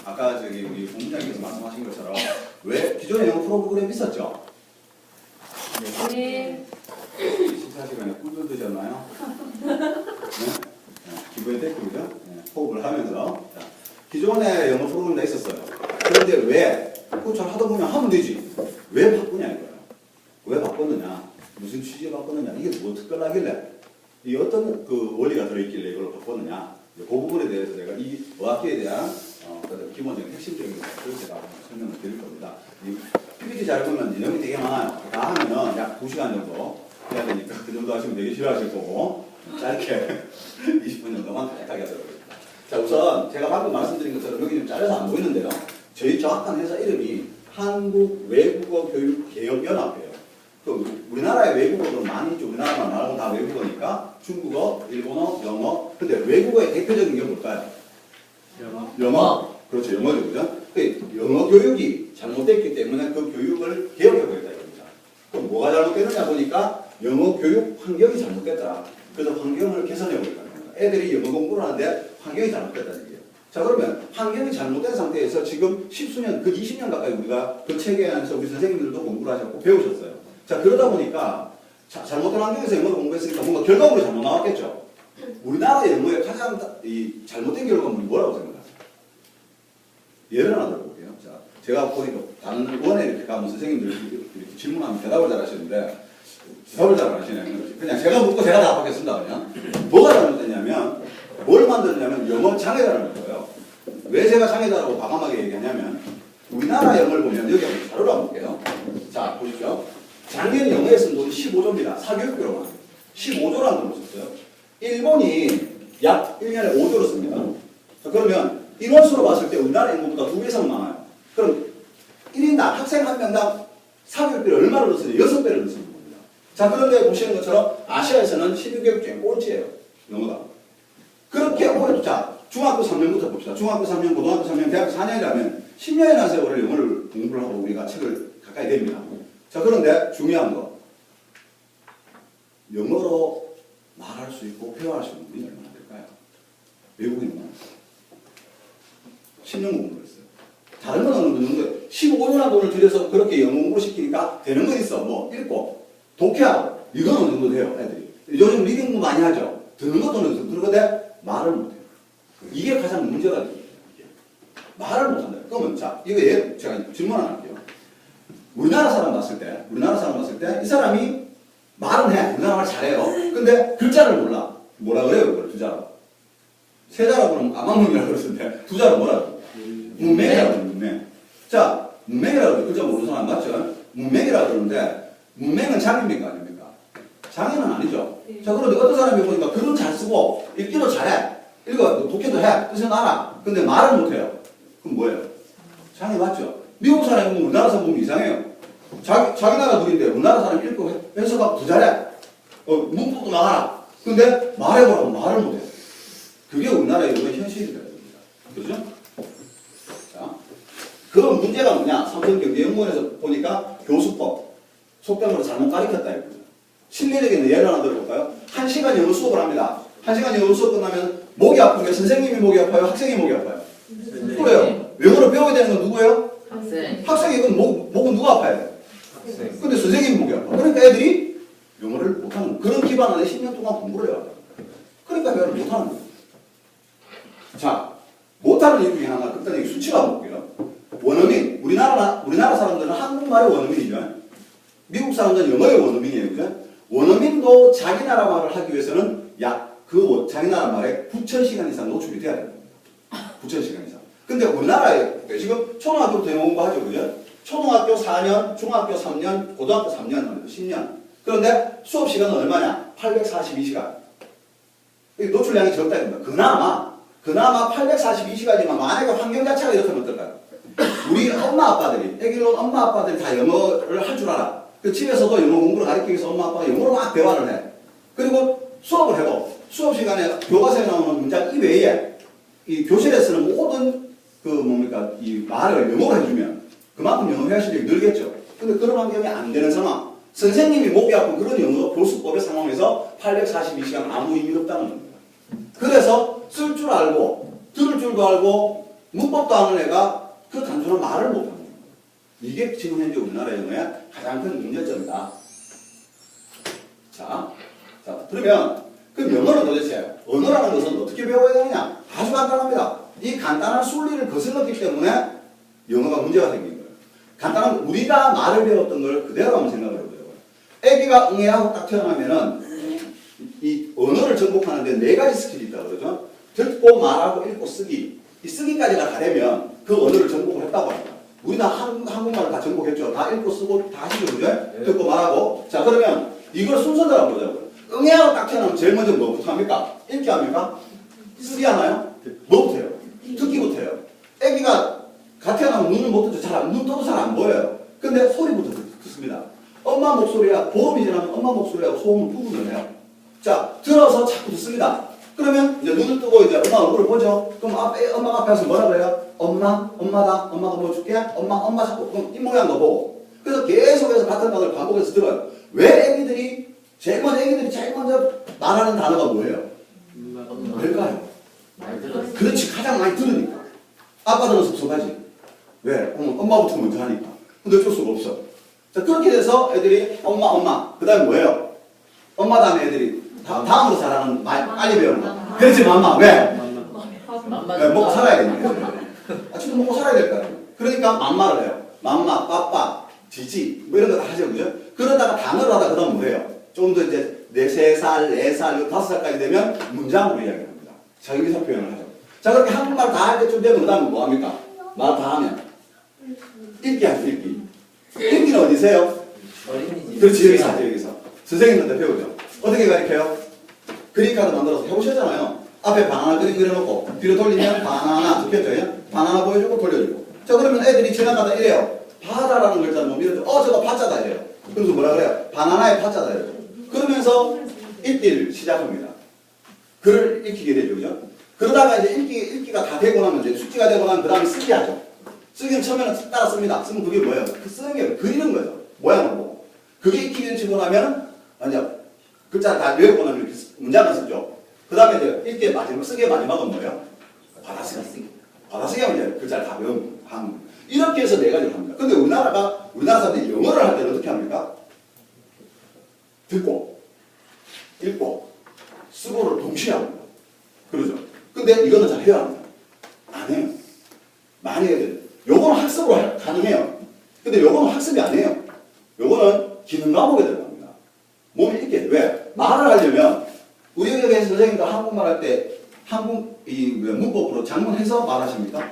아까 저기 우리 본부장님께서 말씀하신 것처럼 왜 기존에 영어 프로그램이 있었죠? 네. 24시간에 꿀도 드셨나요? 네? 기부의 댓글이죠? 네, 호흡을 하면서. 자, 기존에 영어 프로그램이 있었어요. 그런데 왜? 그거 잘 하다 보면 하면 되지. 왜 바꾸냐 이거예요. 왜 바꿨느냐? 무슨 취지에 바꿨느냐? 이게 뭐 특별하길래? 이 어떤 그 원리가 들어있길래 이걸 바꿨느냐? 그 부분에 대해서 제가 이 어학기에 대한 기본적인 핵심적인 것을 제가 설명을 드릴 겁니다. 이 PPT 잘 보면 내용이 되게 많아요. 다 하면은 약 2시간 정도 해야 되니까 그 정도 하시면 되게 싫어하실 거고 짧게 20분 정도만 간략하게 하도록 하겠습니다. 자, 우선 제가 방금 말씀드린 것처럼 여기 좀 잘려서 안 보이는데요. 저희 정확한 회사 이름이 한국외국어교육개혁연합이에요. 그 우리나라의 외국어도 많이 있죠. 우리나라만 말하고 다 외국어니까 중국어, 일본어, 영어. 근데 외국어의 대표적인 게 뭘까요? 영어. 그렇죠. 영어죠. 그죠? 영어 교육이 잘못됐기 때문에 그 교육을 개혁해보겠다 이겁니다. 그럼 뭐가 잘못됐느냐 보니까 영어 교육 환경이 잘못됐다. 그래서 환경을 개선해보겠다. 애들이 영어 공부를 하는데 환경이 잘못됐다는 얘기예요. 자, 그러면 환경이 잘못된 상태에서 지금 10수년, 그 20년 가까이 우리가 그 체계 안에서 우리 선생님들도 공부를 하셨고 배우셨어요. 자, 그러다 보니까 잘못된 환경에서 영어를 공부했으니까 뭔가 결과물이 잘못 나왔겠죠. 우리나라 영어의 가장 잘못된 결과물이 뭐라고 생각하세요? 예를 하나 들어볼게요. 자, 제가 보니까 다른 원에 이렇게 가면 선생님들이 이렇게 질문하면 대답을 잘 하시는데 대답을 잘 안 하시네요. 그냥 제가 묻고 제가 답하겠습니다. 그냥. 뭐가 잘못됐냐면 뭘 만들었냐면 영어 장애자라는 거예요. 왜 제가 장애자라고 과감하게 얘기하냐면 우리나라 영어를 보면 여기 한번 자료를 한번 볼게요. 자, 보십시오. 작년 영어에 쓴 돈이 15조입니다. 사교육비로만. 15조라는 돈을 썼어요. 일본이 약 1년에 5조를 씁니다. 자, 그러면 인원수로 봤을 때 우리나라 인구보다 2배 이상 많아요. 그럼 1인당 학생 한 명당 사교육비를 얼마를 넣었어요? 6배를 넣습니다. 자, 그런데 보시는 것처럼 아시아에서는 12교육 중에 꼴찌예요. 영어가. 그렇게 오래, 자, 중학교 3년부터 봅시다. 중학교 3년, 고등학교 3년, 대학교 4년이라면 10년이나 세월을 영어를 공부를 하고 우리가 책을 가까이 됩니다. 자, 그런데 중요한 거. 영어로 말할 수 있고 표현할 수 있는 분이 얼마나 될까요? 외국인은 10년 공부를 했어요. 다른 건 어느 정도 15년이나 돈을 들여서 그렇게 영어 공부를 시키니까 되는 건 있어. 뭐 읽고 독해하고 이건 어느 정도 돼요. 애들이. 요즘 리딩 공부 많이 하죠. 듣는 것도 어느 정도. 그런데 말을 못해요. 이게 가장 문제가 됩니다. 말을 못한다. 그러면 자, 이거 제가 질문 하나 할게요. 우리나라 사람 봤을 때 이 사람이 말은 해. 우리나라 말 잘해요. 근데 글자를 몰라. 뭐라 그래요? 그걸 두 자로. 세 자라고 그러면 까막눈이라고 그러는데 두 자로 뭐라고? 문맹이라고 그러는 문맹. 자, 문맹이라고 그러죠. 글자 모르는 사람 맞죠? 문맹이라고 그러는데 문맹은 장애입니까? 아닙니까? 장애는 아니죠. 자, 그런데 어떤 사람이 보니까 글은 잘 쓰고 읽기도 잘해. 읽어, 독해도 해. 뜻은 알아. 근데 말은 못해요. 그럼 뭐예요? 장애 맞죠? 미국 사람이 보면 우리나라 사람 보면 이상해요. 자기 나라 글인데 우리나라 사람 읽고 해석하고 더 잘해. 문법도 나가라. 근데 말해보라고 말을 못해. 그게 우리나라의 현실이 되는 겁니다. 그렇죠? 자, 그 문제가 뭐냐? 삼성경제연구원에서 보니까 교수법, 속담으로 잘못 가르쳤다 이겁니다. 실리적인 예를 하나 들어볼까요? 1시간 영어 수업을 합니다. 1시간 영어 수업 끝나면 목이 아픈 게 선생님이 목이 아파요? 학생이 목이 아파요? 그래요. 영어를 배워야 되는 건 누구예요? 학생. 학생이 그럼 목은 누가 아파야 돼요? 학생. 근데 선생님이 목이 아파. 그러니까 애들이 영어를 못하는 거예요. 그런 기반 안에 10년 동안 공부를 해야 돼요. 그러니까 영어를 못하는 거예요. 자, 못하는 이유 중에 하나, 일단 수치가 한번 볼게요. 원어민, 우리나라 사람들은 한국말의 원어민이죠. 미국 사람들은 영어의 원어민이에요. 그죠? 원어민도 자기 나라 말을 하기 위해서는 자기 나라 말에 9,000시간 이상 노출이 돼야 됩니다. 9,000시간 이상. 근데 우리나라에 지금 초등학교부터 영어 공부하죠. 그죠? 초등학교 4년, 중학교 3년, 고등학교 3년, 10년. 그런데 수업 시간은 얼마냐? 842시간. 노출량이 적다 입니다. 그나마 842시간이면 만약에 환경 자체가 이렇다면 어떨까요? 우리 엄마 아빠들이, 애기로 엄마 아빠들이 다 영어를 할 줄 알아. 그 집에서도 영어 공부를 가르치기 위해서 엄마 아빠가 영어로 막 대화를 해. 그리고 수업을 해도 수업 시간에 교과서에 나오는 문장 이외에 이 교실에 쓰는 모든 이 말을 영어로 해주면 그만큼 영어 회화 실력이 늘겠죠. 근데 그런 환경이 안 되는 상황. 선생님이 목이 아픈 그런 영어 교수법의 상황에서 842시간 아무 의미 없다는 겁니다. 그래서 쓸 줄 알고 들을 줄도 알고 문법도 아는 애가 그 단순한 말을 못하는 거예요. 이게 지금 현재 우리나라 영어의 가장 큰 문제점이다. 자, 그러면 그 영어는 도대체 언어라는 것은 어떻게 배워야 되느냐? 아주 간단합니다. 이 간단한 순리를 거슬렀기 때문에 영어가 문제가 생긴 거예요. 간단한 우리가 말을 배웠던 걸 그대로 한번 생각을 해보자고요. 애기가 응애하고 딱 태어나면은 이 언어를 정복하는데 4가지 스킬이 있다고 그러죠. 듣고 말하고 읽고 쓰기. 이 쓰기까지가 다 되면 그 언어를 정복을 했다고 합니다. 우리나 한국말을 다 정복했죠. 다 읽고 쓰고 다 하시죠. 그죠? 네. 듣고 말하고. 자, 그러면 이걸 순서대로 한번 보자고요. 응애하고 딱 태어나면 제일 먼저 뭐부터 합니까? 읽기 합니까? 쓰기 하나요? 뭐부터 해요? 듣기부터 해요. 애기가 갓 태어나면 눈을 못 뜨죠. 눈 떠도 잘 안 보여요. 근데 소리부터 듣습니다. 엄마 목소리야, 보험이 지나면 엄마 목소리하고 소음을 구분을 해요. 자, 들어서 자꾸 듣습니다. 그러면 이제 눈을 뜨고 이제 엄마 얼굴을 보죠. 그럼 엄마 앞에서 뭐라 그래요? 엄마, 엄마다, 엄마가 뭐 줄게? 엄마 자꾸 그럼 입모양도 보고. 그래서 계속해서 같은 단어를 반복해서 들어요. 왜 애기들이 제일 먼저 말하는 단어가 뭐예요? 뭘까요? 그렇지, 가장 많이 들으니까. 아빠들은 섭섭하지. 왜? 엄마부터 먼저 하니까. 근데 어쩔 수가 없어. 자, 그렇게 돼서 애들이 엄마. 그 다음에 뭐예요? 엄마 다음에 애들이 다음으로 잘하는 말 빨리 배우는 거. 그렇지, 맘마. 왜? 왜? 먹고 살아야 되니까. 아침도 먹고 살아야 될 거야. 그러니까 맘마를 해요. 맘마, 빠빠, 지지 뭐 이런 거 다 하죠. 그죠? 그러다가 단어를 하다 그 다음 뭐예요? 좀 더 이제 3살, 4살, 5살까지 되면 문장으로 이야기를 합니다. 자기의사 표현을 하죠. 자, 그렇게 한국말 다 할 때쯤 되면 그 다음에 뭐 합니까? 말 다 하면 읽기 하죠. 읽기는 어디세요? 어린이집. 그렇지, 여기서. 선생님한테 배우죠. 어떻게 가르쳐요? 그림카드 만들어서 해보셨잖아요. 앞에 바나나 그림 그려놓고 뒤로 돌리면 바나나 적혀져요. 바나나 보여주고 돌려주고. 자, 그러면 애들이 지나가다 이래요. 바다라는 글자를 뭐 밀어줘. 저거 파자다 이래요. 그래서 뭐라 그래요? 바나나의 파자다 이래요. 그러면서 읽기를 시작합니다. 글을 읽히게 되죠. 그죠? 그러다가 이제 읽기가 다 되고 나면 이제 숙지가 되고 나면 그 다음에 쓰기 하죠. 쓰기는 처음에는 따라 씁니다. 쓰면 그게 뭐예요? 그 쓰는 게 그리는 거죠. 모양을 보고. 그게 익히게 치고 나면 이제 글자를 다 외우고 나면 이렇게 문장을 쓰죠. 그 다음에 이제 읽기의 마지막, 쓰기의 마지막은 뭐예요? 받아쓰기. 받아쓰기 하면 이제 글자를 다 외우는 거. 이렇게 해서 4가지를 합니다. 근데 우리나라 사람들이 영어를 할 때는 어떻게 합니까? 듣고, 읽고, 쓰고를 동시에 합니다. 그러죠. 근데 이거는 잘 해야 합니다. 안 해요. 많이 해야 돼요. 요거는 학습으로 가능해요. 근데 요거는 학습이 아니에요. 요거는 기능 과목에 들어갑니다. 몸이 있게. 왜? 말을 하려면 우리 여기 선생님도 한국말 할 때 문법으로 장문해서 말하십니까?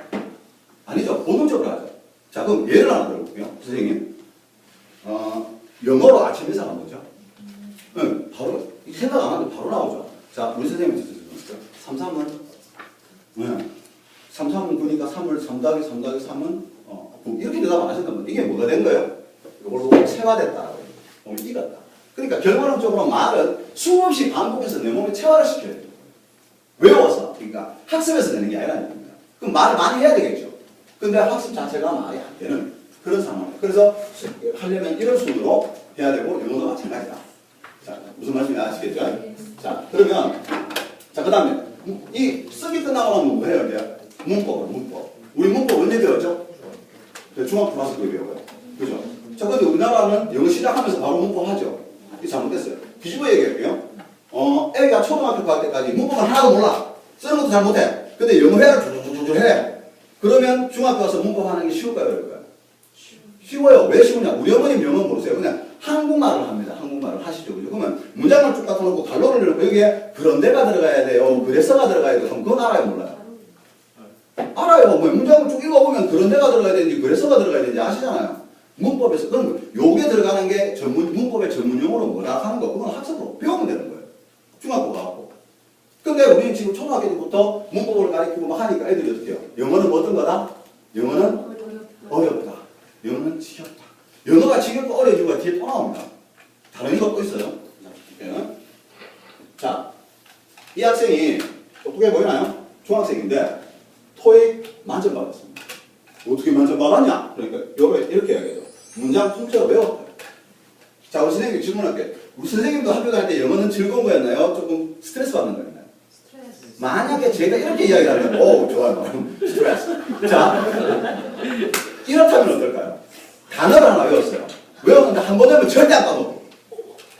아니죠. 본능적으로 하죠. 자, 그럼 예를 하나 들어볼게요. 선생님. 영어로 아침 인사가 뭐죠? 응, 바로 생각 안 하는데 바로 나오죠. 자, 우리 선생님이 주세요. 3, 3은 네. 3, 3은 9니까 3을 3 더하기 3 더하기 3은 9. 이렇게 대답 안 하셨단 말이에요. 이게 뭐가 된 거예요? 이걸로 체화됐다. 몸이 익었다. 그러니까 결과론적으로 말은 수없이 반복해서 내 몸에 체화를 시켜야 돼요. 외워서. 그러니까 학습해서 되는 게 아니라는 겁니다. 그럼 말을 많이 해야 되겠죠. 근데 학습 자체가 말이 안 되는 그런 상황이에요. 그래서 하려면 이런 순으로 해야 되고 영어도 마찬가지다. 자, 무슨 말씀인지 아시겠죠? 자, 그러면 자, 그 다음에 이 쓰기 끝나고 나면 뭐 해요? 이제 문법. 우리 문법 언제 배웠죠? 중학교 가서 그거 배워요. 그죠? 자, 근데 우리나라는 영어 시작하면서 바로 문법 하죠. 이게 잘못됐어요. 뒤집어 얘기할게요. 애가 초등학교 갈 때까지 문법을 하나도 몰라. 쓰는 것도 잘 못해. 근데 영어 회화를 줄줄줄줄 해. 그러면 중학교 가서 문법 하는 게 쉬울까요? 어려울까요? 쉬워요. 왜 쉬우냐? 우리 어머님 영어 모르세요. 그냥 한국말을 합니다. 한국말을 하시죠. 그죠? 그러면 문장을 쭉 갖다 놓고 갈로를 넣고 여기에 그런데가 들어가야 돼요. 그래서가 들어가야 돼요. 그럼 그건 알아요? 몰라요? 알아요. 뭐 문장을 쭉 읽어보면 그런데가 들어가야 되는지 그래서가 들어가야 되는지 아시잖아요. 문법에서. 그럼 요게 들어가는 게 문법의 전문 용어로 뭐라 하는 거. 그건 학습으로 배우면 되는 거예요. 중학교 가고. 근데 우리는 지금 초등학교 때부터 문법을 가르치고 막 하니까 애들이 어떻게 해요? 영어는 뭐 어떤 거다? 영어는 어렵다. 영어는 지겹다. 영어가 지겹고 어려워지고 뒤에 또 나옵니다. 다른 것도 있어요. 자, 이 학생이 어떻게 보이나요? 중학생인데 토익 만점 받았습니다. 어떻게 만점 받았냐? 그러니까 이렇게 이야기해요. 문장 통째로 외웠다. 자, 우리 선생님 질문할게요. 우리 선생님도 학교 다닐 때 영어는 즐거운 거였나요? 조금 스트레스 받는 거였나요? 스트레스. 만약에 제가 이렇게 이야기를 하면 오 좋아요. 스트레스. 자 이렇다면 어떨까요? 단어를 하나 외웠어요. 외웠는데 한 번 외우면 절대 안 까먹어.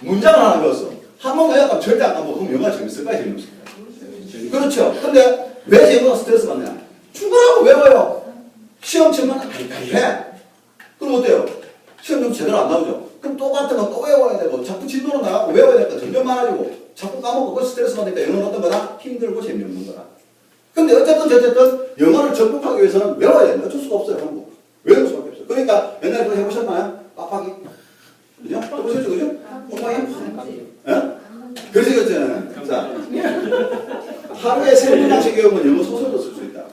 문장을 하나 외웠어. 한 번 외웠다면 절대 안 까먹어. 그럼 영어가 재밌을까요? 재미없을까요? 그렇죠. 근데 왜 영어가 스트레스 받냐? 죽으라고 외워요. 시험 치면 해. 그럼 어때요? 시험 좀 제대로 안 나오죠? 그럼 똑같은 거 또 외워야 되고 자꾸 진도로 나가고 외워야 되니까 점점 많아지고 자꾸 까먹고 그 스트레스 받으니까 영어는 어떤 거다? 힘들고 재미없는 거다. 근데 어쨌든 영어를 적극하기 위해서는 외워야 됩니다. 어쩔 수가 없어요. 한국. 외울 수밖에 없어요. 그러니까 옛날에 그거 해보셨나요? 빡빡이? 그죠? 해보셨죠? 그죠? 빡빡이? 예? 그렇지. 자, 하루에 3문장씩 외우면 영어 소설도 쓸 수 있다.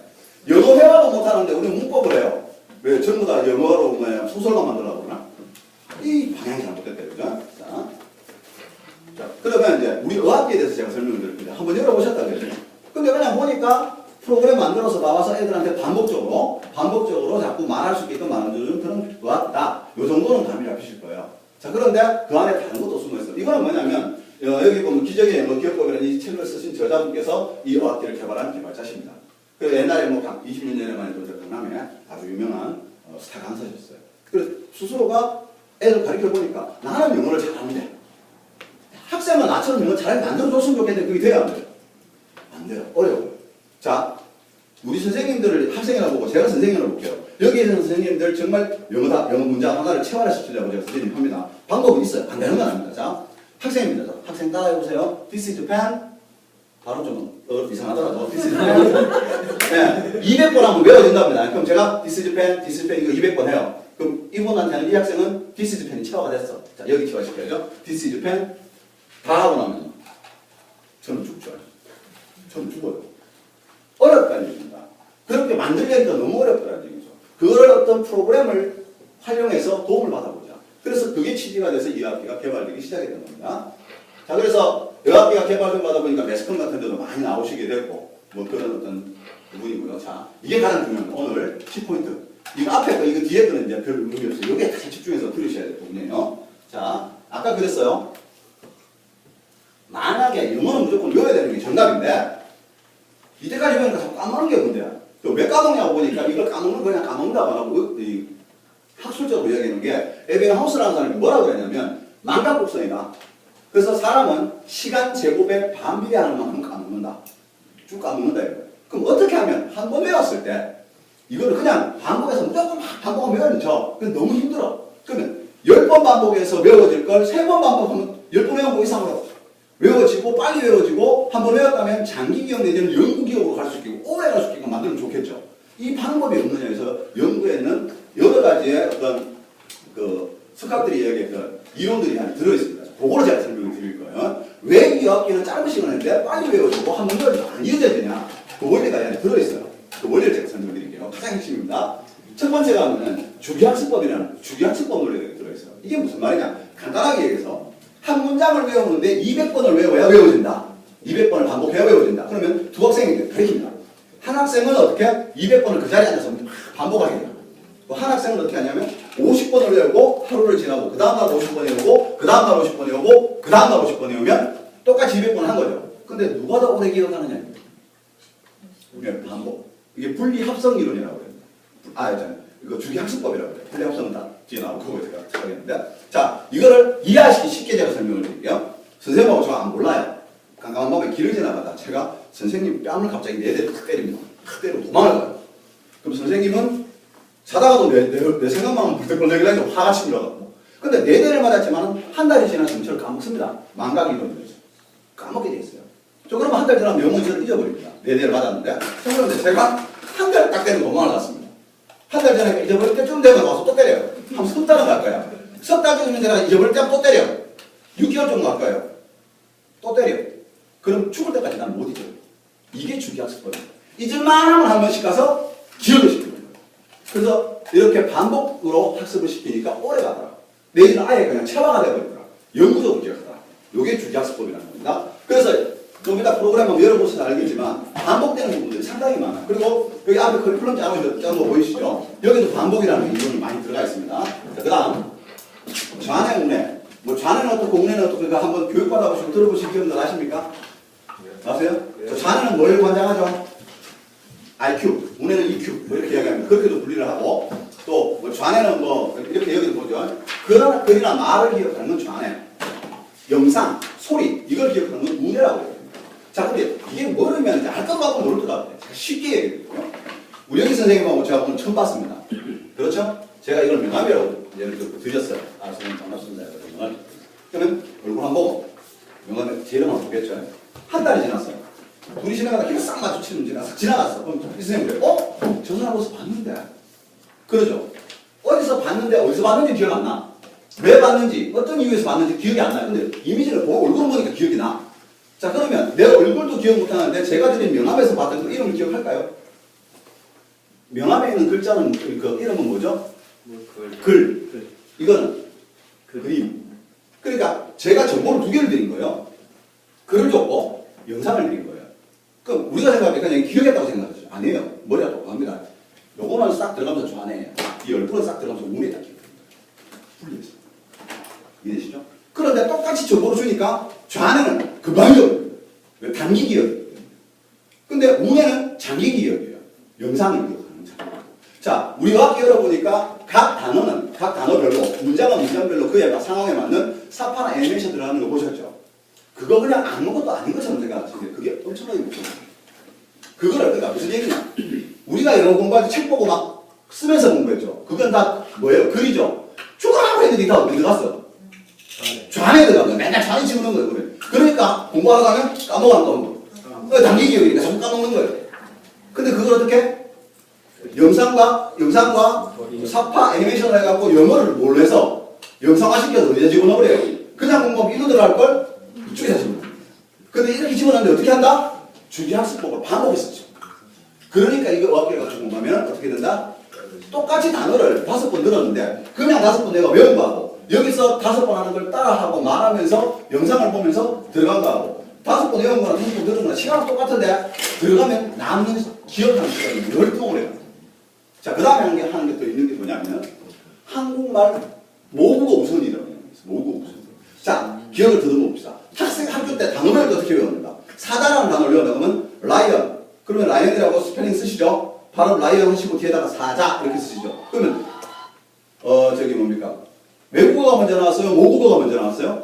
영어 회화도 못하는데 우리는 문법을 해요. 왜? 전부 다 영어로 소설만 만들라고 그러나? 이 방향이 잘못됐다. 그죠? 자, 그러면 이제 우리 의학기에 대해서 제가 설명을 드릴게요. 한번 열어보셨다 그랬죠? 근데 그냥 보니까 프로그램 만들어서 나와서 애들한테 반복적으로 자꾸 말할 수 있게끔 만들어주는 그런 의학이다. 요 정도는 감이 잡히실 거예요. 자, 그런데 그 안에 다른 것도 숨어있어요. 이거는 뭐냐면 여기 보면 기적의 영어 기억법이라는 이 책을 쓰신 저자분께서 이 의학기를 개발한 개발자십니다. 그 옛날에 20년 전에만 해도 강남에 아주 유명한 스타 강사셨어요. 그래서 스스로가 애들 가르쳐 보니까 나는 영어를 잘하는데 학생은 나처럼 영어 잘하게 만들어줬으면 좋겠는데 그게 돼야 안 돼요. 안 돼요. 어려워요. 자, 우리 선생님들을 학생이라고 보고 제가 선생님이라고 볼게요. 여기 있는 선생님들 정말 영어 문장 하나를 체화시키려고 제가 선생님 합니다. 방법은 있어요. 안 되는 건 아닙니다. 자, 학생입니다. 학생 따라해보세요. This is pen. 바로 좀 이상하더라도 This is pen. 네, 200번 하면 외워진답니다. 그럼 제가 This is pen, This is pen 이거 200번 해요. 그럼 이분한테는 이 학생은 This is pen이 체화가 됐어. 자, 여기 체화시켜야죠. This is pen. 다 하고 나면 저는 죽죠. 저는 죽어요. 어렵다는 얘기입니다. 그렇게 만들려니까 너무 어렵다는 얘기죠. 그걸 어떤 프로그램을 활용해서 도움을 받아보자. 그래서 그게 취지가 돼서 이 학기가 개발되기 시작했던 겁니다. 자, 그래서 이 학기가 개발되다 보니까 매스컴 같은 데도 많이 나오시게 됐고, 뭐 그런 어떤 부분이고요. 자, 이게 가장 중요한 거. 오늘 10포인트. 이거 앞에 거, 이거 뒤에 거는 이제 별 의미 없어요. 여기에 가장 집중해서 들으셔야 될 부분이에요. 자, 아까 그랬어요. 만약에 영어는 무조건 외워야 되는 게 정답인데, 이때까지 배우니까 자꾸 까먹는 게 문제야. 왜 까먹냐고 보니까 이걸 그냥 까먹는다고 하고, 학술적으로 이야기하는 게, 에빙하우스라는 사람이 뭐라고 그랬냐면, 망각곡선이다. 그래서 사람은 시간 제곱에 반비례하는 만큼 까먹는다. 쭉 까먹는다, 이거예요. 그럼 어떻게 하면, 한 번 외웠을 때, 이거를 그냥 반복해서 무조건 막 반복하면 외워져. 근데 너무 힘들어. 그러면 10번 반복해서 외워질 걸 3번 반복하면 10번 외운 거 이상으로 외워지고 빨리 외워지고 한 번 외웠다면 장기 기억 내지는 연구 기억으로 갈 수 있게 오래 갈 수 있게 만들면 좋겠죠. 이 방법이 없느냐 해서 연구에는 여러 가지의 어떤 그 석학들이 이야기했던 이론들이 안에 들어있습니다. 그거를 제가 설명을 드릴 거예요. 왜 이 학기는 짧은 시간인데 빨리 외워지고 한 번 외워지고 안 이어져지냐. 그 원리가 이 안에 들어있어요. 그 원리를 제가 설명드릴게요. 가장 핵심입니다. 첫 번째가 뭐냐면 주기학습법이라는 주기학습법 논리가 들어있어요. 이게 무슨 말이냐. 간단하게 얘기해서 한 문장을 외우는데 200번을 외워야 외워진다. 200번을 반복해야 외워진다. 그러면 두 학생이 가르칩니다. 한 학생은 어떻게? 200번을 그 자리에 앉아서 반복하게 돼요. 한 학생은 어떻게 하냐면 50번을 외우고 하루를 지나고 그 다음날 50번 외우고 그 다음날 50번 외우고 그 다음날 50번 외우면 똑같이 200번 한 거죠. 근데 누가 더 오래 기억하느냐. 반복. 이게 분리합성 이론이라고 합니다. 이거 주기학습법이라고 해요. 분리합성은 다 뒤에 나오고 그거 제가 찾아겠는데. 자, 이거를 이해하시기 쉽게 제가 설명을 드릴게요. 선생님하고 저 안 몰라요. 깜깜한 밤에 길을 지나가다 제가 선생님 뺨을 갑자기 4대를 탁 때립니다. 탁 때리고 도망을 가요. 그럼 선생님은 자다가도 내 생각만 불떡불떡이라니까 화가 치밀어가고. 근데 4대를 맞았지만 한 달이 지나서 저를 까먹습니다. 망각이 이론이죠. 까먹게 돼 있어요. 저 그러면 한 달 지나면 영문이 저를 잊어버립니다. 4대를 맞았는데. 그런데 제가 한 달 딱 때리고 도망을 갔습니다. 한 달 전에 잊어버릴 때쯤 되면 와서 또 때려요. 한 석 달은 갈 거야. 석 달 전에 내가 잊어버릴 때면 또 때려. 6개월 정도 갈 거예요. 또 때려. 그럼 죽을 때까지 난 못 잊어요. 이게 주기학습법이에요. 잊을만 하면 한 번씩 가서 기억을 시키는 거예요. 그래서 이렇게 반복으로 학습을 시키니까 오래 가더라. 내일은 아예 그냥 체화가 되어버리더라. 영구적으로 기억하더라. 이게 주기학습법이라는 겁니다. 그래서 좀 이따 프로그램 한번 열어보셔서 알겠지만 반복되는 부분들이 상당히 많아요. 그리고 여기 앞에 커리큘럼 짜는 거 보이시죠? 여기도 반복이라는 이론이 많이 들어가 있습니다. 그 다음 좌뇌, 우뇌. 뭐 좌뇌는 어떻고 우뇌는 어떻고 한번 교육받아보시고 들어보신 기억들 아십니까? 아세요? 저 좌뇌는 뭘 관장하죠? IQ, 우뇌는 EQ 뭐 이렇게 이야기합니다. 그렇게도 분리를 하고 또 뭐 좌뇌는 뭐 이렇게 여기도 보죠. 글이나 말을 기억하는 건 좌뇌, 영상, 소리 이걸 기억하는 건 우뇌라고 해요. 자, 근데 이게 모르면 이제 알 것 같고 모를 것 같아요. 쉽게 얘기해요. 우영희 선생님하고 제가 오늘 처음 봤습니다. 그렇죠? 제가 이걸 명함이라고 예를 들어 드렸어요. 아, 선생님 반갑습니다. 그러면 얼굴 한번 보고 명함에 제 이름만 보겠죠. 한 달이 지났어요. 둘이 지나가다 키를 싹 마주치는 지나갔어. 그럼 이 선생님 그래. 저 사람 어디서 봤는데? 그러죠. 어디서 봤는지 기억 안 나. 왜 봤는지, 어떤 이유에서 봤는지 기억이 안 나요. 근데 이미지를 보고 얼굴을 보니까 기억이 나. 자, 그러면 내 얼굴도 기억 못하는데 제가 드린 명함에서 봤던 그 이름을 기억할까요? 명함에 있는 글자는 그 이름은 뭐죠? 글. 이거는 그림. 그러니까 제가 정보를 두 개를 드린 거예요. 글을 줬고 영상을 드린 거예요. 그럼 우리가 생각할 때 그냥 기억했다고 생각하죠. 아니에요. 머리가 똑똑합니다. 요거만 싹 들어가면서 좌뇌, 이 얼굴은 싹 들어가면서 우뇌 딱 기억합니다. 분리해서. 이해되시죠? 그런데 똑같이 정보를 주니까 좌뇌는 금방 기억해요. 왜? 단기 기억이에요. 근데 우뇌는 장기 기억이에요. 영상을 기억하는 장. 자, 우리 어학기 열어보니까 각 단어별로, 문장은 문장별로 그에 상황에 맞는 사파나 애니메이션 들어가는 거 보셨죠? 그거 그냥 아무것도 아닌 것처럼 생각하시는데 그게 엄청나게 무서워요. 그거를, 그러니까 무슨 얘기냐? 우리가 이런 공부할 때 책 보고 막 쓰면서 공부했죠. 그건 다 뭐예요? 글이죠. 죽으라고 했는데 다 어디 들어갔어? 좌뇌에 들어간 거야. 맨날 좌뇌 집어넣은 거예요. 그래. 그러니까 공부하러 가면 까먹어. 단기 기억이니까 자꾸 까먹는 거예요. 근데 그걸 어떻게? 영상과 사파 애니메이션을 해갖고 영어를 몰라서 영상화시켜서 어디다 집어넣으래요. 그냥 공부하면 이로 들어갈 걸 이쪽에다 집어넣어요. 근데 이렇게 집어넣는데 어떻게 한다? 주기학습법을 반복했었죠. 그러니까 이거 어학기를 같이 공부하면 어떻게 된다? 똑같이 단어를 5번 늘었는데 그냥 5번 내가 외운 거하고 여기서 5번 하는 걸 따라하고 말하면서 영상을 보면서 들어간 거하고 5번 외운 거랑 5번 들은 거랑 시간은 똑같은데 들어가면 남는 기억하는 시간이 열통을 해요. 자, 그 다음에 하는 게 또 있는 게 뭐냐면 한국말 모국어 우선이라고 하는 게 있어요. 모국어 우선. 자, 기억을 더듬어 봅시다. 학교 때 단어별도 어떻게 외웠는가? 사자라는 단어를 외운다 그러면 라이언. 그러면 라이언이라고 스펠링 쓰시죠? 발음 라이언 하시고 뒤에다가 사자 이렇게 쓰시죠. 그러면 저기 뭡니까? 외국어가 먼저 나왔어요? 모국어가 먼저 나왔어요?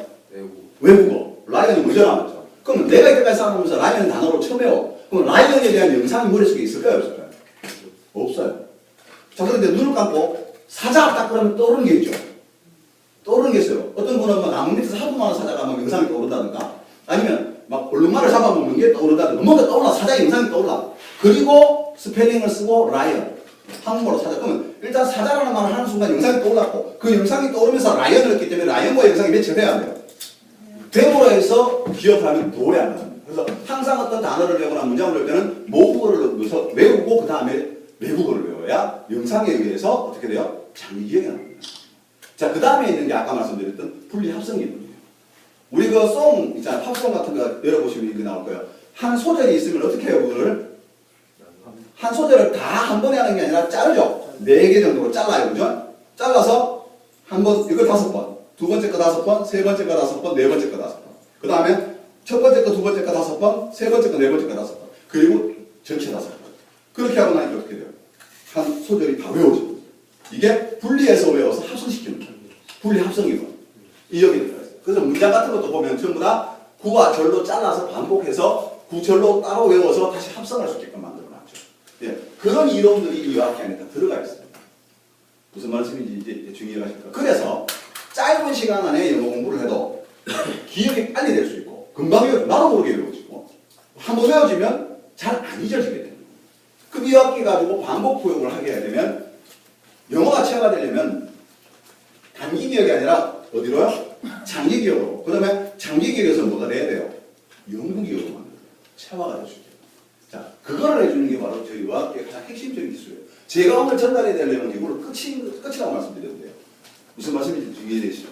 외국어. 라이언이 먼저 나왔죠. 그럼 내가 이때까지 살아가면서 라이언 단어로 처음 외워. 그럼 라이언에 대한 영상이 머릿속에 있을까요? 없을까요? 없어요. 자, 그런데 눈을 감고 사자 딱 그러면 떠오르는 게 있죠. 떠오르는 게 있어요. 어떤 분은 막 나무 밑에서 하도 많은 사자가 막 영상이 떠오른다든가 아니면 막 얼룩말을 잡아먹는 게 떠오른다든가 뭔가 떠올라. 사자 영상이 떠올라. 그리고 스펠링을 쓰고 라이언. 한국어로 사자. 그러면 일단 사자라는 말을 하는 순간 영상이 떠올랐고 그 영상이 떠오르면서 라이언을 했기 때문에 라이언과 영상이 매치돼야 돼요. 되므로 해서 기억하면 오래 안 나요. 그래서 항상 어떤 단어를 외우거나 문장을 외울 때는 모국어를 넣어서 외우고 그 다음에 외국어를 외워야 영상에 의해서 어떻게 돼요? 장기 기억이 납니다. 자, 그 다음에 있는 게 아까 말씀드렸던 분리합성 기능이에요. 우리 그 송 있잖아요. 팝송 같은 거 열어보시면 이거 나올 거예요. 한 소절이 있으면 어떻게 해요, 그거를? 한 소절을 다 한 번에 하는 게 아니라 자르죠. 4개 정도로 잘라요, 그죠? 잘라서 한 번, 이거 5번, 두 번째 거 5번, 세 번째 거 5번, 네 번째 거 5번. 그 다음에 첫 번째 거, 두 번째 거 5번, 세 번째 거, 네 번째 거 5번. 그리고 전체 5번. 그렇게 하고 나니까 어떻게 돼요? 한 소절이 다 외워져요. 이게 분리해서 외워서 합성시키는 거예요. 분리합성이고. 이 여기 들어있어요. 그래서 문장 같은 것도 보면 전부 다 구와 절로 잘라서 반복해서 구절로 따로 외워서 다시 합성할 수 있게끔 만들어놨죠. 예, 그런 이론들이 이 어학기 안에 다 들어가 있습니다. 무슨 말씀인지 이제 대충 이해가실 거예요. 그래서 짧은 시간 안에 영어 공부를 해도 기억이 빨리 될 수 있고 금방 외워지고 나도 모르게 외워지고 한번 외워지면 잘 안 잊어지게 됩니다. 그럼 이 어학기 가지고 반복 포용을 하게 되면 영어가 체화가 되려면 단기 기억이 아니라 어디로요? 장기 기억으로. 그 다음에 장기 기억에서 뭐가 돼야 돼요? 영구 기억으로 만들어요. 체화가 될 수 있게. 자, 그거를 해주는 게 바로 저희 어학기의 가장 핵심적인 기술이에요. 제가 오늘 전달해야 될 내용은 이걸로 끝이라고 말씀드렸는데요. 무슨 말씀인지 이해되시죠?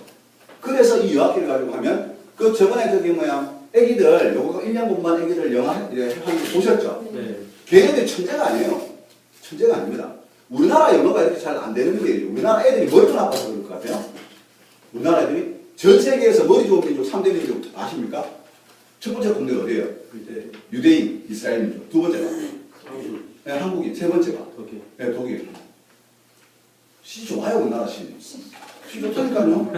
그래서 이 어학기를 가지고 하면 그 저번에 저기 애기들 요거 1년 공부한 애기들 영어 보셨죠? 네. 걔네들 천재가 아니에요. 천재가 아닙니다. 우리나라 영어가 이렇게 잘 안 되는 게 우리나라 애들이 머리가 나빠서 그럴 것 같아요. 우리나라 애들이 전 세계에서 머리 좋은 민족 3대 민족 아십니까? 첫 번째 공대가 어디예요? 유대인, 이스라엘이죠. 두 번째가 네, 한국인. 세 번째가 네, 독일. 시 좋아요, 우리나라 시. 시 좋다니까요.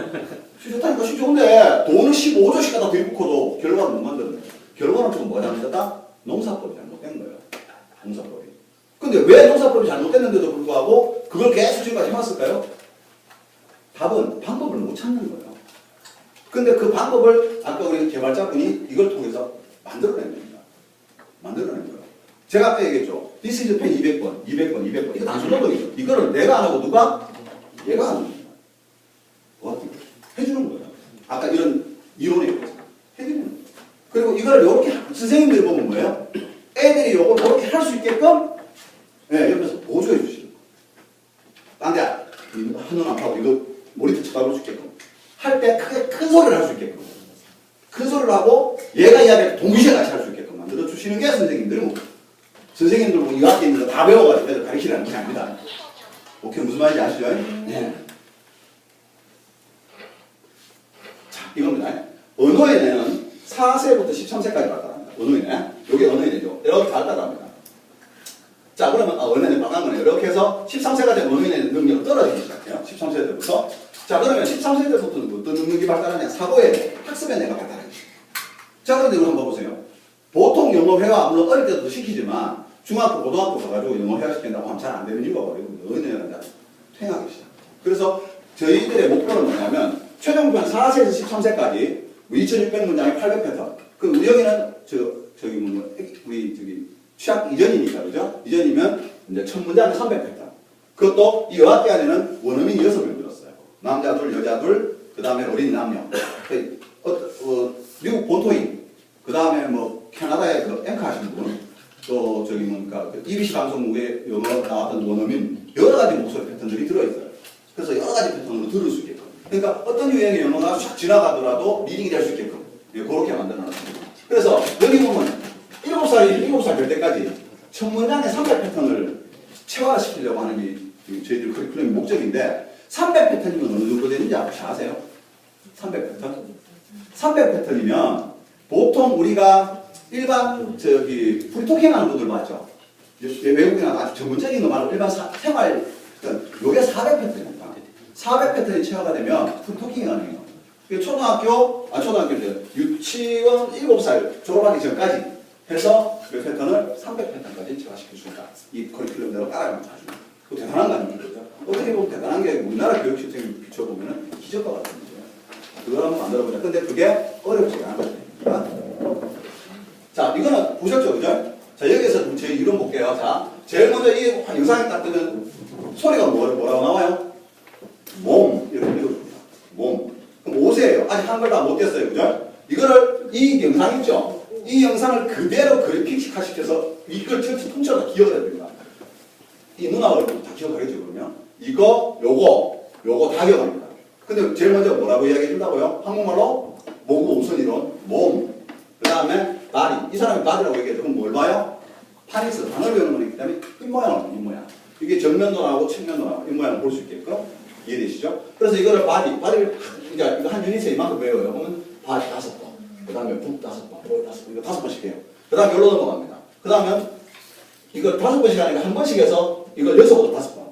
시 좋다니까 시 좋은데 돈을 15조씩 갖다 들이붓고도 결과는 못 만드는 거예요. 결과는 좀 뭐가 잘못됐다? 농사법이 잘못된 거예요. 농사법이. 근데 왜 농사법이 잘못됐는데도 불구하고 그걸 계속 지금까지 해왔을까요? 답은 방법을 못 찾는 거예요. 근데 그 방법을 아까 우리 개발자분이 이걸 통해서 만들어낸 겁니다. 만들어낸 거예요. 제가 아까 얘기했죠. This is pen 200번, 200번, 200번. 이거 단순 노동이죠. 이거를 내가 안 하고 누가? 얘가 하는 겁니다. 해주는 거예요. 아까 이런 이론에 의해서 해주는 거예요. 그리고 이걸 이렇게 선생님들이 보면 뭐예요? 애들이 이걸 이렇게 할 수 있게끔 네, 옆에서 보조해 주시는 거예요. 딴 데 한눈 안 파고 이거 모니터 쳐다볼 수 있게끔 할 때 크게 큰 소리를 할 수 있게끔 큰 소리를 하고 얘가 이야기할 때 동시에 같이 할 수 있게끔 만들어 주시는 게 선생님들이 뭐 선생님들 뭐 이 학교에 있는 거 다 배워가지고 애들 가르치라는 게 아닙니다. 오케이, 무슨 말인지 아시죠? 네. 자, 이겁니다. 언어인에는 4세부터 13세까지 발달합니다. 언어인에. 요게 언어인이죠. 이렇게 발달합니다. 자, 그러면 언어인에 빨간 거네요. 이렇게 해서 13세가 되면 언어인의 능력이 떨어지기 시작해요. 13세 때부터. 자, 그러면 13세 때부터는 어떤 능력이 발달하냐? 사고의 학습의 뇌가 발달하죠. 자, 그런데 이거 한번 보세요. 보통 영어 회화, 물론 어릴 때도 시키지만 중학교, 고등학교 가가지고 영어 회화 시킨다고 하면 잘 안 되는 이유가 뭐예요? 어린애는 퇴행하기 시작. 그래서 저희들의 목표는 뭐냐면 최종편 4세에서 13세까지 2600문장에 800패턴. 그 우리 여기는 저기 우리 저기 취학 이전이니까 그죠? 이전이면 이제 1000문장에 300패턴. 그것도 이 여학기 안에는 원어민 6명 들었어요. 남자 둘, 여자 둘, 그 다음에 어린 남녀. 미국 본토인, 그 다음에 뭐 캐나다에 그 앵커 하시는 분, 또 저기 뭡니까 EBC 방송국에 영어 나왔던 원어민 여러 가지 목소리 패턴들이 들어있어요. 그래서 여러 가지 패턴으로 들을 수 있게끔. 그러니까 어떤 유행의 영어가 쫙 지나가더라도 리딩이 될 수 있게끔 그렇게 만들어놨습니다. 그래서 여기 보면 7살 될 때까지 1000문장의 300패턴을 체화시키려고 하는 게 저희들 커리큘럼의 목적인데 300패턴이면 어느 정도 되는지 혹시 아세요? 300패턴? 300패턴이면 보통 우리가 일반 저기 프리토킹 하는 분들 봤죠? 외국이나 아주 전문적인 거 말고 일반 생활 요게 400패턴입니다. 400패턴이 체화가 되면 프리토킹이 가능해요. 초등학교 이제 유치원 7살 졸업하기 전까지 해서 그 패턴을 300패턴까지 체화시킬 수 있다. 이 커리큘럼대로 따라가면 아주 그거 대단한 거 아닙니까? 어떻게 보면 대단한 게 우리나라 교육 시스템을 비춰보면 기적과 같은 거죠. 그걸 한번 만들어보자. 근데 그게 어렵지가 않거든요. 자, 이거는 보셨죠, 그죠? 자, 여기에서 저희 이론 볼게요. 자, 제일 먼저 이 영상이 딱 뜨면 소리가 뭐라고 나와요? 몸. 이렇게 읽어줍니다. 몸. 그럼 5세예요. 아직 한글 다 못 됐어요, 그죠? 이거를, 이 영상 있죠? 이 영상을 그대로 그래픽화 시켜서 이걸 전체 통째로 다 기억을 해야 됩니다. 이 누나 얼굴 다 기억하겠죠, 그러면? 이거, 요거 다 기억합니다. 근데 제일 먼저 뭐라고 이야기해 준다고요? 한국말로 모구 우선 이론, 몸. 그 다음에 바디. 이 사람이 바디라고 얘기해요. 그럼 뭘 봐요? 파닉스. 단어를 배우는 거기 때문에 입모양을 입모양. 이게 정면도 나오고 측면도 나오고 입모양을 볼 수 있게끔 이해되시죠? 그래서 이거를 바디를 그러니까 이거 한 유닛에 이만큼 배워요. 그러면 바디 5번. 그 다음에 북 5번, 볼 5번. 이거 5번씩 해요. 그 다음에 여기로 넘어갑니다. 그 다음에 이걸 5번씩 하니까 한 번씩 해서 이걸 6번, 5번.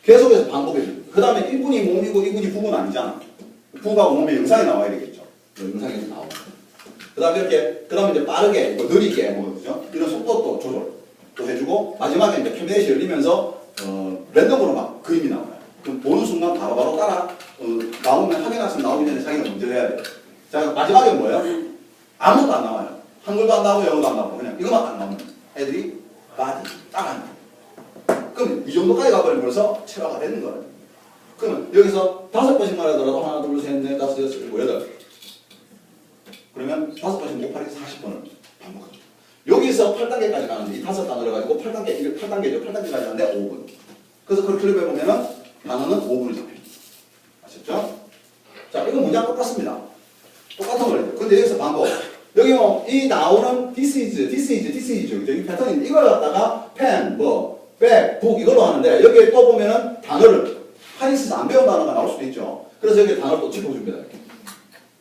계속해서 반복해 줍니다. 그 다음에 1분이 몸이고 2분이 북은 아니잖아. 북하고 몸의 영상이 나와야 되겠죠. 영상에서 나오고. 그 다음에 이렇게, 그 다음에 이제 빠르게, 뭐 느리게, 뭐, 그죠? 이런 속도도 조절 또 해주고, 마지막에 이제 캐비넷이 열리면서, 랜덤으로 막 그림이 나와요. 그럼 보는 순간 바로바로 따라, 나오면, 확인하시면 나오기 전에 자기가 먼저 해야 돼요. 자, 마지막에 뭐예요? 아무것도 안 나와요. 한글도 안 나오고, 영어도 안 나오고, 그냥 이것만 안 나오면 애들이 바디, 따라합니다. 그럼 이 정도까지 가버리면 벌써 체화가 되는 거예요. 그러면 여기서 5번씩만 하더라도 하나, 둘, 셋, 넷, 다섯, 여섯, 일곱, 여덟. 그러면 5번씩 곱하기 40번을 반복하죠. 여기서 8단계까지 가는데 이 5단어를 가지고 8단계죠. 8단계까지 가는데 5분. 그래서 커리큘럼에 보면은 단어는 5분을 잡힙니다. 아셨죠? 자, 이건 문장 똑같습니다. 똑같은 거예요. 근데 여기서 반복. 여기 뭐 이 나오는 this is 이 패턴인데 이걸 갖다가 pen, 백, 북 이걸로 하는데 여기에 또 보면은 단어를 한있어서 안 배운 단어가 나올 수도 있죠. 그래서 여기 단어를 또 짚어줍니다. 이렇게.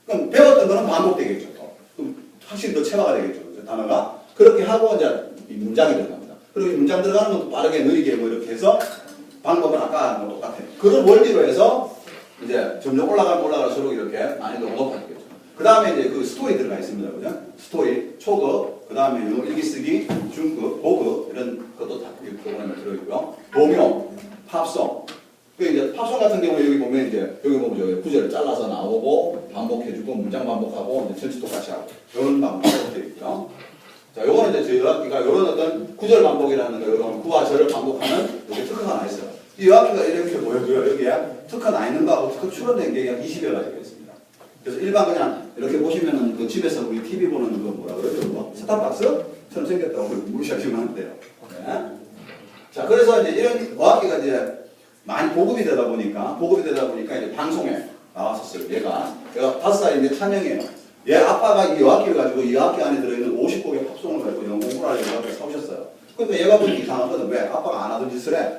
그럼 배웠던 거는 반복되겠죠. 그럼 확실히 더 체화가 되겠죠. 그죠? 단어가. 그렇게 하고 이제 이 문장이 들어갑니다. 그리고 이 문장 들어가는 것도 빠르게 느리게 뭐 이렇게 해서 방법은 아까 하는 거랑 똑같아요. 그런 원리로 해서 이제 점점 올라갈수록 이렇게 난이도가 높아지겠죠. 그 다음에 이제 그 스토리 들어가 있습니다. 그죠? 스토리, 초급, 그 다음에 영어 일기쓰기, 중급, 고급 이런 것도 다 이 프로그램에 들어있고요. 동요, 팝송. 그 이제 팝송 같은 경우에 여기 보면 이제 여기 보면 저기 구절을 잘라서 나오고 반복해주고 문장 반복하고 이제 전치 똑같이 하고 이런 방법이 되어 있고요. 자, 요거는 이제 저희 학기가 이런 어떤 구절 반복이라는 거, 이런 구와 절을 반복하는 이렇게 특허가 나 있어요. 이 학기가 이렇게 보여줘요. 여기에 특허 나 있는 거하고 특허 출원된 게 약 20여 가지가 있습니다. 그래서 일반 그냥 이렇게 보시면은 그 집에서 우리 TV 보는 거 뭐라 그러죠? 뭐 스타벅스처럼 생겼다고 무시하시면 안 돼요. 네. 자, 그래서 이제 이런 어학기가 이제 많이 보급이 되다 보니까 이제 방송에 나왔었어요. 얘가 5살인데 찬영이에요. 얘 아빠가 이 어학기를 가지고 이 어학기 안에 들어있는 50곡의 팝송을 가지고 영어 공부를 하려고 어학기를 사오셨어요. 그러니까 얘가 보니 이상하거든. 왜? 아빠가 안 하던 짓을 해.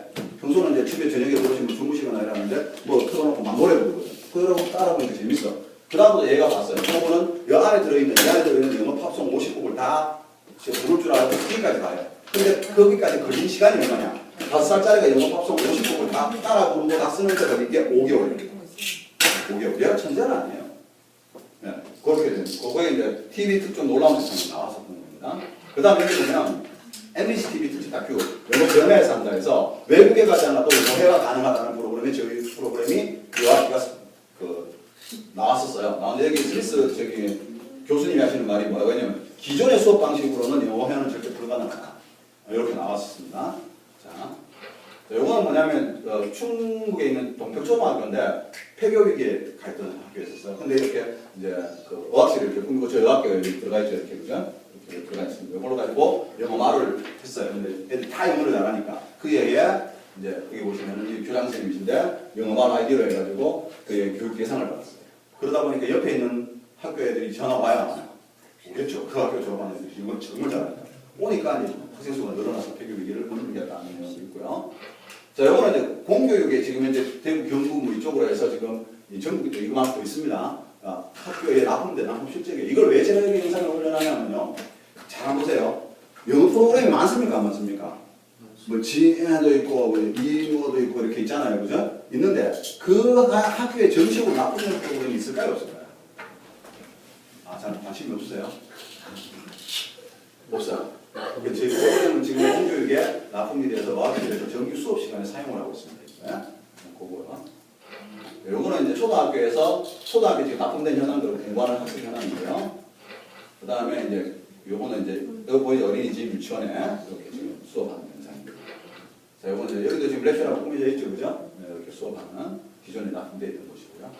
평소는 이제 집에 저녁에 들어오시면 주무시거나 이러는데 뭐 틀어놓고 막 노래 부르거든. 그러고 따라 보니까 재밌어. 그 다음부터 얘가 봤어요. 그거는 이 안에 들어있는 영어 팝송 50곡을 다 부를 줄 알고 거기까지 가요. 근데 거기까지 걸린 시간이 얼마냐? 5살짜리가 영어 팝송 50곡을 다 따라 부르고 다 쓰는 데가 이게 5개월입니다. 5개월. 얘가 천재는 아니에요. 네, 그렇게 된 그거에 이제 TV 특종 놀라운 세상이 나왔었던 겁니다. 그 다음에 여기 보면 MBC TV 특집 다큐 영어 변화의 상자에서 외국에 가지 않아도 영어회화 가능하다는 프로그램이 저희 프로그램이 그 나왔었어요. 나왔는데 여기 스미스 저기 교수님이 하시는 말이 뭐라고 하냐면 기존의 수업 방식으로는 영어회화는 절대 불가능하다. 이렇게 나왔었습니다. 자, 요거는 뭐냐면 충북에 있는 동백초등학교인데 폐교 위기에 가 있던 학교였었어요. 근데 이렇게 이제 그 어학실을 이렇게 꾸미고 저희 어학교에 여기 들어가 있죠. 이렇게 그죠? 이렇게 들어가 있습니다. 이걸로 가지고 영어 말을 했어요. 근데 애들 다 영어를 잘하니까 그에 이제 여기 보시면은 이 교장 선생님이신데 영어 말 아이디어로 해가지고 그의 교육 대상을 받았어요. 그러다 보니까 옆에 있는 학교 애들이 전화 와요, 안 와요? 오겠죠. 그 학교 졸업한 애들이 이걸 정말 잘하니까. 오니까 이제 학생 수가 늘어나서 폐교 위기를 끊는다는 내용이 있고요. 자, 요거는 이제 공교육에 지금 현재 대구 경북 뭐 이쪽으로 해서 지금 이 전국에 이거만큼 있습니다. 학교에 납품된 납품 실적에 이걸 왜 제가 여기 영상을 올려놨냐면요. 잘 보세요. 영어 프로그램이 많습니까? 안 많습니까? 뭐 지혜도 있고 뭐 이모도 있고 이렇게 있잖아요. 그죠? 있는데 그 학교에 정식으로 납품된 프로그램이 있을까요? 없을까요? 잘 관심이 없으세요? 없어요. 저희 프로그램은 지금 공교육에 납품이 돼서 어학에 대해서 정규 수업 시간에 사용을 하고 있습니다. 네? 그거요. 요거는 이제 초등학교에서 초등학교 지금 납품된 현황들을 공부하는 학생 현황이고요. 그 다음에 이제 요거는 이제 여기 보이죠? 어린이집 유치원에 이렇게 지금 수업하는 영상입니다. 자, 요거는 이제 여기도 지금 렉처라고 꾸며져 있죠, 그죠? 네, 이렇게 수업하는 기존에 납품되어 있던 곳이고요.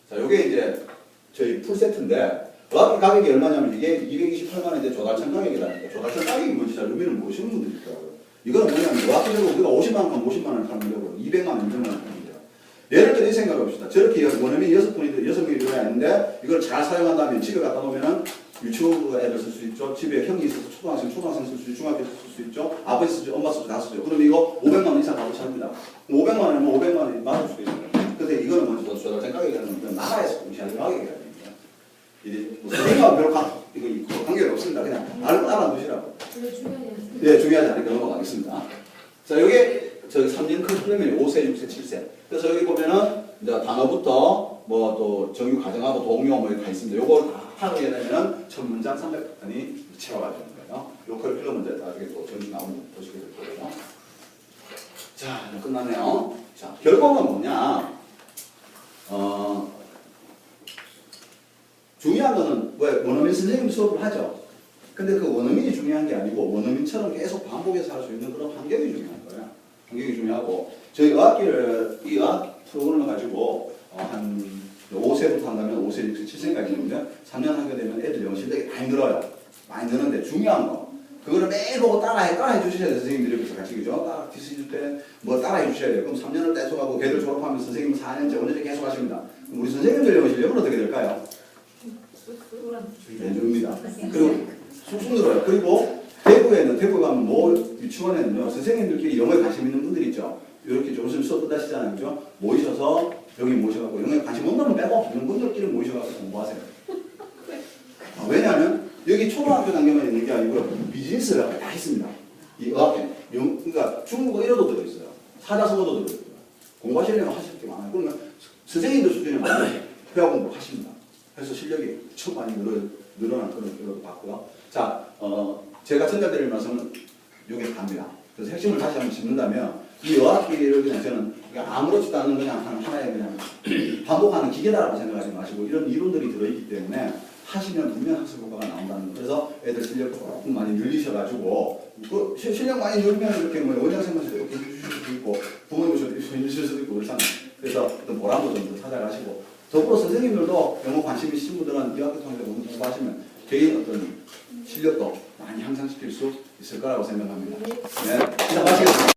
자, 요게 이제 저희 풀 세트인데. 어학기 가격이 얼마냐면 이게 228만 원인데 조달청 가격이라니까. 조달청 가격이 뭔지 잘 의미를 모르시는 분들이 있더라고요. 이거는 뭐냐면 어학기적으로 우리가 50만 원만 50만 원을 팔면 되고 200만 원, 200만 원 팔면 돼요. 예를 들어 이 생각을 합시다. 저렇게 원어민이 6명이 들어야 있는데 이걸 잘 사용한다면 집에 갖다 놓으면은 유치원 애들 쓸 수 있죠. 집에 형이 있어서 초등학생 쓸 수 있죠. 중학교 쓸 수 있죠. 아버지 쓰죠. 엄마 쓰죠. 다 쓰죠. 그럼 이거 500만 원 이상 값어치 합니다. 500만 원이면 500만 원이 맞을 수도 있어요. 근데 이거는 먼저 조달청 가격이라는 건 나라에서 공시하는 가격이에요. 이제 선생님하고 별로 관계가 없습니다. 그냥 알아두시라고. 네, 중요하지 않으니까 넘어가겠습니다. 자, 여기 저기 3년 큰 플레이맨이 5세, 6세, 7세. 그래서 여기 보면은 이제 단어부터 뭐 또 정규 가정하고 동요 뭐 이렇게 다 있습니다. 요걸 다 하게 되면은 첫 문장 300단이 채워가 되는 거예요. 요 커리큘럼 문제 나중에 또 정규 나오면 보시게 될 거고요. 자, 끝났네요. 자, 결과가 뭐냐? 중요한 거는 왜 원어민 선생님 수업을 하죠. 근데 그 원어민이 중요한 게 아니고 원어민처럼 계속 반복해서 할 수 있는 그런 환경이 중요한 거예요. 환경이 중요하고 저희 어학기를 이 어학 프로그램을 가지고 한 5세부터 한다면 5세, 6세, 7세까지 있는데 3년 하게 되면 애들 영어 실력이 많이 늘어요. 많이 늘는데 중요한 거 그거를 매일 보고 따라해 주셔야 돼요. 선생님들이 그래서 같이 그죠? 따라 디스줄 때 뭐 따라해 주셔야 돼요. 그럼 3년을 계속하고 걔들 졸업하면 선생님 4년째 5년째 계속 하십니다. 그럼 우리 선생님들 영어 실력은 어떻게 될까요? 네, 줍니다. 그리고 쑥쑥 늘어요. 그리고 대구에 가면 뭐 유치원에는요 선생님들끼리 영어에 관심 있는 분들이 있죠. 이렇게 조금 수업 끝나시잖아요, 그죠? 모이셔서 여기 모셔갖고 영어에 관심 없는 분 빼고 있는 분들끼리 모이셔갖고 공부하세요. 왜냐하면 여기 초등학교 단계만 있는 게 아니고 비즈니스가 다 있습니다. 이 의학에 그러니까 중국어 1어도 들어있어요. 사자성어도 들어있어요. 공부하시려면 하실 게 많아요. 그러면 선생님들 수준이 많아요. 회화 공부 하십니다. 그래서 실력이 엄청 많이 늘어난 그런 결과도 봤고요. 자, 제가 전달드릴 말씀은 이게 답니다. 그래서 핵심을 다시 한번 짚는다면 이 어학기를 그냥 저는 아무렇지도 않은 그냥 하나의 그냥 반복하는 기계다라고 생각하지 마시고 이런 이론들이 들어있기 때문에 하시면 분명 학습 효과가 나온다는 거. 그래서 애들 실력 조금 많이 늘리셔가지고 그 실력 많이 늘면 이렇게 뭐 원장생활에서 이렇게 해주실 수도 있고 부모님 해주실 수도 있고 그렇잖아요. 그래서 어떤 보람도 좀 더 찾아가시고 더불어 선생님들도 영어 관심 있으신 분들은 이 학교 통해서 공부하시면 개인 어떤 실력도 많이 향상시킬 수 있을 거라고 생각합니다. 네, 시작하시겠습니다.